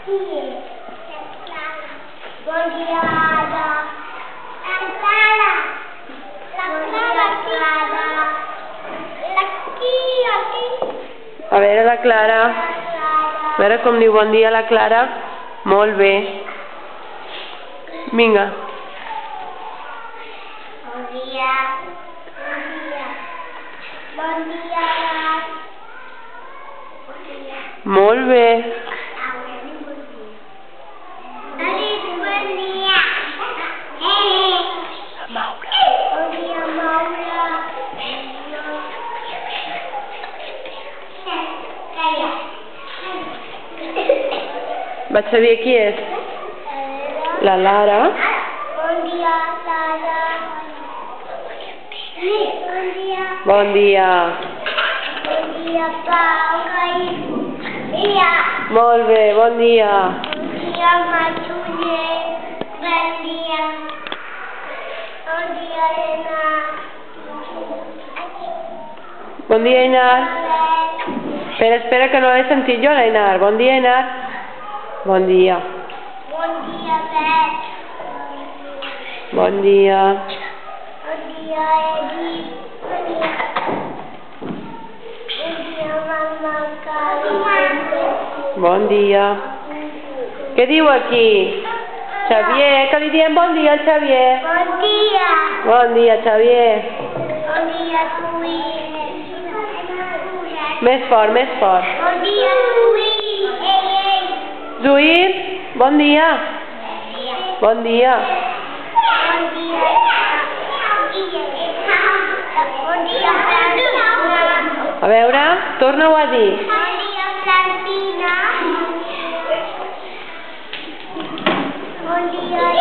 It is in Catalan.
Sí. Bon dia, Ada. La Clara. La Clara, aquí. A veure la Clara. A veure com diu bon dia la Clara. Molt bé. Vinga. Bon dia. Bon dia. Molt bé. Vaig a dir qui és? La Lara. Bon dia, Lara. Bon dia. Bon dia. Bon dia, Pau. Dia. Molt bé, bon dia. Bon dia, Matuller. Bon dia. Bon dia, Elena. Bon dia, Einar. Espera, que no l'he sentit jo, l'Einar. Bon dia, Einar. Bon dia. Bon dia, Bet. Bon dia. Bon dia, Edi. Bon dia. Bon dia, Mama Carla. Bon dia. Què diu aquí? Xavier, que li diem bon dia al Xavier. Bon dia. Bon dia, Xavier. Bon dia, Tuí. Més fort, més fort. Bon dia, Tuí. Zuir, bon dia. Bon dia. Bon dia. Bon dia, Francina. A veure, torna-ho a dir. Bon dia, Francina. Bon dia,